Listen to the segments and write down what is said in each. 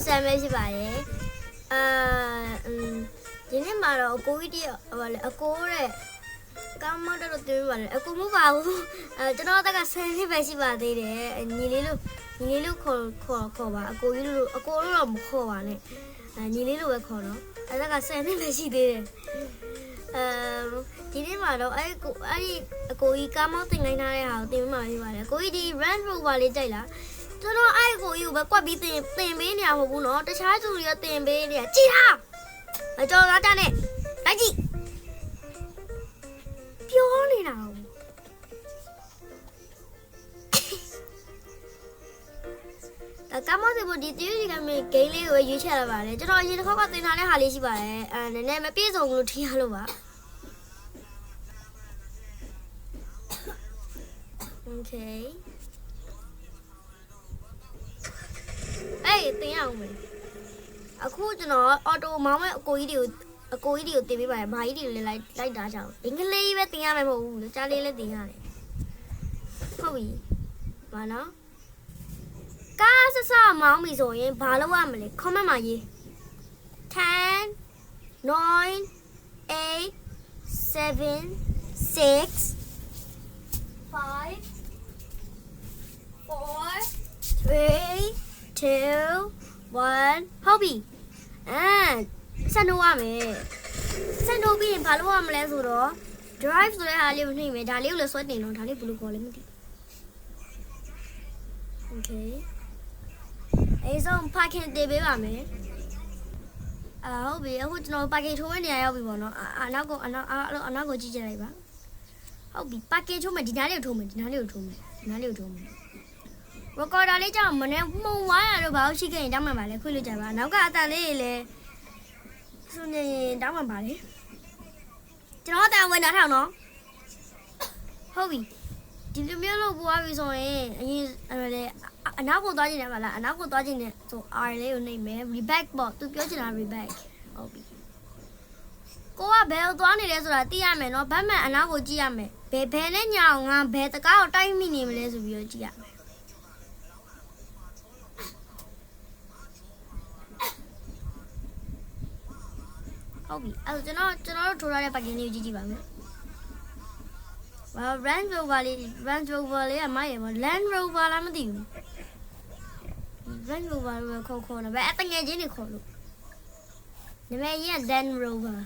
Sam ပဲရှိပါတယ်ဒီနေ့မှာတော့အကိုကြီးတည်းဟိုလေအကိုတဲ့ကောင်းမတော့တွေ့ပါလေအကိုမပါဘူးကျွန်တော်တက်က10နှစ်ပဲရှိပါသေးတယ်ညီလေးလို့ခေါ်ပါအကိုကြီးလို့အကိုလို့တော့မခေါ်ပါနဲ့ညီလေးလို့ပဲခေါ်တော့အဲ့ဒါက10နှစ်ပဲရှိသေးတယ်ဒီနေ့မှာတော့အဲ့အကိုကြီးကားမောင်းတင်လိုက်ထားတဲ့ဟာကိုတင်မှပြပါတယ်အကိုကြီးဒီ Range Rover လေးကြိုက်လားကျွန်တော်အဲ့အကိုကြီးကိုပဲကွက်ပြီးတင်ပေးနေရမဟုတ်ဘူးနော်တခြားသူတွေရောတင်ပေးနေရကြည်ဟာအကျော်သားတန်းနဲ့လိုက်ကြည့်ပြောနေတာကားမောင်းတင်ဖို့ဒီတီးရီကမေးဂိမ်းလေးကိုရွေးချယ်လာပါတယ်ကျွန်တော်အရင်တစ်ခေါက်ကတင်ထားတဲ့ဟာလေးရှိပါတယ်နည်းနည်းမပြည့်စုံလို့ထင်ရလို့ပါOkay. အေးတင်အောင်မယ်အခုကျွန်တော်အော်တိုမောင်းမဲ့အကိုကြီးတွေကိုတင်ပေးပါတယ်ဘာကြီးတွေလည်းလိုက်တာကြောင်အင်္ဂလိပ်ပဲတင်ရမယ်မဟုတ်ဘူးကြားလေးလည်းတင်ရတယ်ဟုတ်ပြီဘာနော်ကားဆဆမောင်းပြီဆိုရင်ဘာလုပ်ရမလဲ comment မှာရေး10 9 8 7 6 5 4 3 2 1ဟုတ်ပြီဆက်နှုတ်ရမယ်ဆက်နှုတ်ပြီးရင်ဘာလုပ်ရမလဲဆိုတော့ drive ဆိုတဲ့ဟာလေးကိုနှိမ့်မယ်ဒါလေးကိုလည်းဆွဲတင်တော့ဒါလေးဘယ်လိုခေါ်လဲမသိ Okay အဲ့ဆုံး parking တင်ပေးပါမယ်ဟုတ်ပြီအခုကျွန်တော် parking ထိုးမယ့်နေရာရောက်ပြီပေါ့နော်အနောက်ကိုကြည့်ကြလိုက်ပါဟုတ်ပြီ parking ထိုးမယ်ဒီနားလေးကိုထိုးမယ် recorder လေးကြောင့်မနေ့မှုံဝါရတော့ဘာလို့ရှိခဲ့ရင်တောင်းမှန်ပါလဲခွေးလို့ကြပါနောက်ကအတန်လေးလည်းသူနေတောင်းမှန်ပါလေကျွန်တော်အတန်ဝင်တာထောင်နော်ဟုတ်ပြီဒီလိုမျိုးလို့ပွားပြီဆိုရင်အရင်အနောက်ကိုသွားကြည့်နေပါလားအနောက်ကိုသွားကြည့်နေဆို R လေးကိုနှိပ်မယ် reback ပေါ့သူပြောချင်တာ reback ဟုတ်ပြီကိုကဘယ်သွားနေလဲဆိုတာသိရမယ်နော်ဗတ်မှန်အနောက်ကိုကြည့်ရမယ်ဘယ်နဲ့ညာအောင်ငါဘယ်တကားကိုတိုက်မိနေမလဲဆိုပြီးတော့ကြည့်ရမယ်ဟုတ်ပြီအဲ့ကျွန်တော်တို့ထိုးရတဲ့ package လေးကိုကြည့်ပါမယ်Range Rover လေးကမရဘူး Land Rover လားမသိဘူး Range Rover လို့ခေါ်နေပဲအတငယ်ချင်းတွေခေါ်လို့နာမည်ကြီးက Land Rover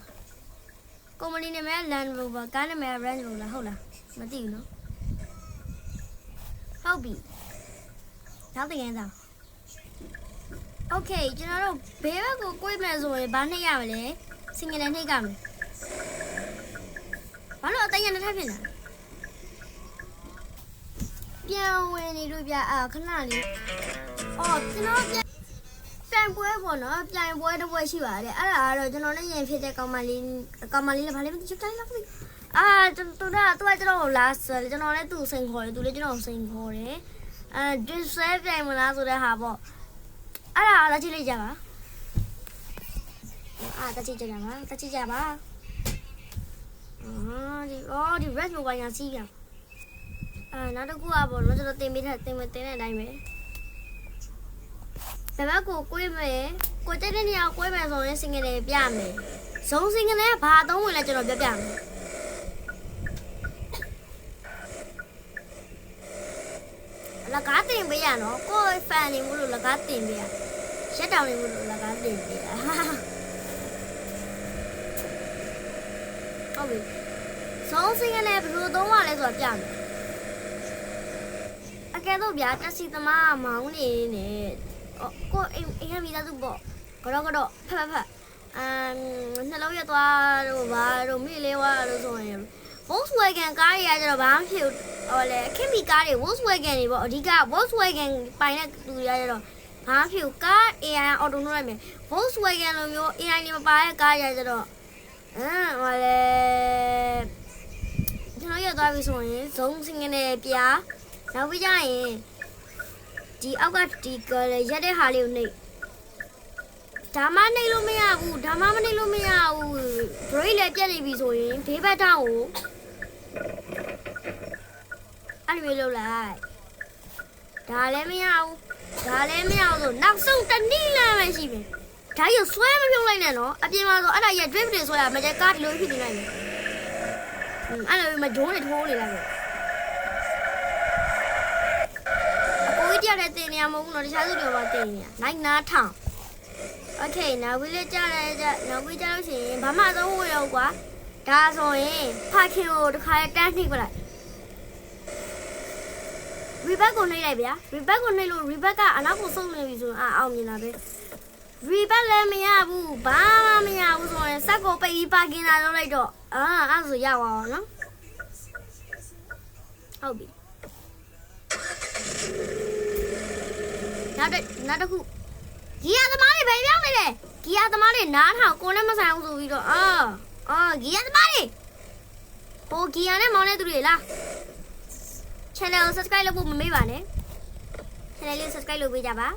ကုမ္ပဏီနာမည်က Land Rover ကားနာမည်က Range Rover ဟုတ်လားမသိဘူးနော်ဟုတ်ပြီနောက်တကယ်သား Okay ကျွန်တော်တို့ဘေးဘက်ကိုကိုယ်မယ်ဆိုရင်ဘာနှိပ်ရမလဲ single နဲ့နှိပ်ကြမယ်ဘာလို့အတရနဲ့ထပ်ဖြစ်နေတာပြန်ဝင်နေလို့ပြခဏလေးအော်ကျွန်တော်ပြန်ပွဲပေါ့နော်ပြန်ပွဲတစ်ပွဲရှိပါတယ်အဲ့ဒါကတော့ကျွန်တော်နဲ့ရင်ဖြစ်တဲ့ကောင်မလေးလည်းဘာလဲမသိချစ်တိုင်းလားမသိသူကကျွန်တော်လာဆိုကျွန်တော်လည်းသူ့စိန်ခေါ်တယ်သူလည်းကျွန်တော်စိန်ခေါ်တယ်ဒီဆွဲပြန်မလားဆိုတဲ့ဟာပေါ့အဲ့ဒါလာကြည့်လိုက်ကြပါတက်ကြည့်ကြပါဒီ red ကိုဝိုင်းရစီးပြန်နောက်တစ်ခုကပေါ့နော်ကျွန်တော်တင်တဲ့အတိုင်းပဲဘယ်ဘက်ကိုကိုွေးမယ်ကိုတက်တဲ့နေရာကိုွေးမယ်ဆိုရင် single လေးပြမယ်ဇုံ single လေးဘာသုံးဝင်လဲကျွန်တော်ပြမယ်လကားတင်ပေးရနော်ကိုယ် fan နေမှုလို့လကားတင်ပေးရရက်တောင်နေမှုလို့လကားတင်ပေးရဟုတ်ပြီဇုံ single လေးဘယ်လိုသုံးရလဲဆိုတော့ပြမယ်အကယ်တော့ဗျာတက်စီသမားမောင်းနေနေကိုအိမ်မိသားစုပေါ့ကတော့ဖက်နှလုံးရသွားတော့ဘာတော့မိလေးဝါတော့ဆိုရင် Volkswagen ကားတွေကကျတော့ဘာမှဖြစ်ဟောလေခင်မီကားတွေ Volkswagen တွေပေါ့အဓိက Volkswagen ပိုင်တဲ့လူတွေကျတော့ဘာမှဖြစ်ကား AI အော်တိုနှိုးလိုက်မယ် Volkswagen လိုမျိုး AI တွေမပါတဲ့ကားတွေကျတော့ဟောလေကျွန်တော်ရသွားပြီဆိုရင်ဇုံ single နဲ့ပြားနောက်ပြီးကြရင်ဒီအောက်ကဒီကရက်တဲ့ဟာလေးကိုနှိပ်ဒါမှနှိပ်လို့မရဘူးဒါမှမနှိပ်လို့မရဘူး brake လည်းပြတ်နေပြီဆိုရင်ဘေးဘက်ထောင်ကိုအဲ့လိုလုပ်လိုက်ဒါလည်းမရဘူး ဒါလည်းမရအောင်ဆိုနောက်ဆုံးတနည်းလမ်းပဲရှိပြီဒါကြီးဆွဲမပြုံးလိုက်နဲ့နော်အပြင်မှာဆိုအဲ့ဒါကြီး drift တွေဆွဲရမကြကားဒီလိုဖြစ်နေလိုက်မယ်အဲ့လိုမဂျုံးနဲ့ထိုးနေလိုက်မယ်အကိုကြီးတယောက်တည်းတင်နေရမဟုတ်ဘူးနော်တခြားသူတွေပါတင်နေရနိုင်နာထောင်โอเคနောက်ပြီးလဲကြားလိုက်ကြနောက်ပြီးကြားလို့ရှိရင်ဘာမှသုံးဖို့ရောကွာဒါဆိုရင်ဖခင်ကိုတစ်ခါတန်းနှိပ်ပလိုက် Rebecca ကိုနှိပ်လိုက်ဗျာ Rebecca ကိုနှိပ်လို့ Rebecca ကအနောက်ကိုစုံနေပြီဆိုရင်အောင်မြင်တာပဲ Rebecca လည်းမရဘူးဘာမှမရဘူးဆိုရင်စက်ကိုပိတ်ပြီးပါကင်တာလုပ်လိုက်တော့အဲ့ဆိုရပါအောင်နော်ဟုတ်ပြီနောက်တစ်ခုဂီယာသမားတွေပဲပြောင်းနေတယ်ဂီယာသမားတွေနားထောင်ကိုနဲ့မဆိုင်ဘူးဆိုပြီးတော့ဂီယာသမားတွေဟိုဂီယာနဲ့မောင်းနေသူတွေလား channel ကို subscribe လုပ်ဖို့မမေ့ပါနဲ့ channel လေး subscribe လုပ်ပေးကြပါ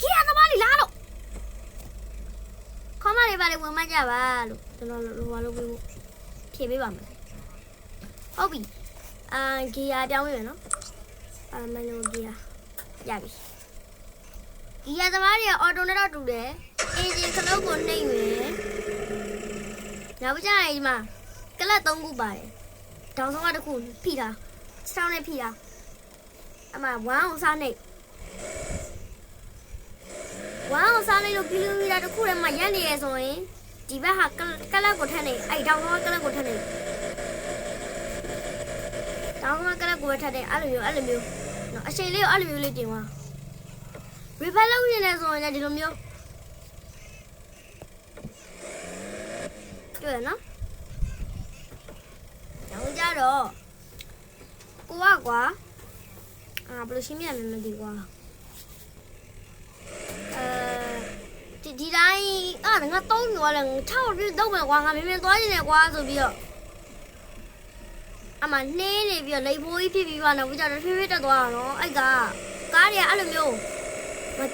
ဂီယာသမားတွေလားလို့ခေါင်းမတွေပါလေဝင်မှကြပါလို့ကျွန်တော်ဘာလုပ်ပေးဖို့ဖြေပေးပါမယ်ဟုတ်ပြီဂီယာပြောင်းပြီနော်မင်းတို့ဂီယာရပြီဂီယာသမားတွေကအော်တိုနဲ့တော့တူတယ်အင်ဂျင်ခလုတ်ကိုနှိပ်မယ်နောက်ကြရင်ဒီမှာကလပ်3ခုပါတယ်တောင်ဆုံးကတစ်ခုဖိတာစောင်းနဲ့ဖိတာအမှ1အောင်စားနှိပ်1အောင်စားနှိပ်လို့ကီလိုမီတာတစ်ခုထဲမှာရက်နေရဆိုရင်ဒီဘက်ဟာကလပ်ကိုထပ်နေအဲ့တောင်ဆုံးကကလပ်ကိုထပ်နေတောင်ဆုံးကကလပ်ကိုပဲထပ်တယ်အဲ့လိုမျိုးနော်အချိန်လေးကိုအဲ့လိုမျိုးလေးတင်သွား repair လုပ်နေတယ်ဆိုရင်ဒီလိုမျိုးတွေ့ရနော်နောက်ကြတော့ကိုကကွာဘယ်လိုရှင်းပြရမလဲမသိကွာဒီတိုင်းငါတုံးနေလဲ6ပြတော့မယ်ကွာငါမင်းသွားနေတယ်ကွာဆိုပြီးတော့အမနှင်းနေပြီးတော့လိပ်ဖိုးကြီးဖြစ်ပြီးတော့နောက်ကြတော့ဖြည်းဖြည်းတက်သွားတာနော်အဲ့ကကားတွေကအဲ့လိုမျိုး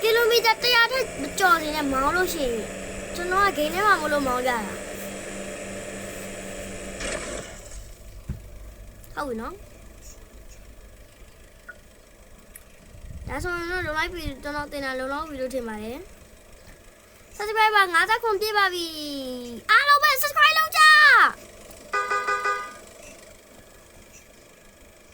ကီလိုမီတာ100ထက်မကျော်နေနဲ့မောင်းလို့ရှိရင်ကျွန်တော်ကဂိမ်းထဲမှာမလို့မောင်းကြတာဟုတ်ပြီနော်ဒါဆိုရင်တော့လိုက်ပြီးကျွန်တော်တင်တာလုံလောက်ပြီလို့ထင်ပါတယ် subscribe 50 ခုပြည့်ပါပြီအားလုံးပဲ subscribe လုပ်ကြ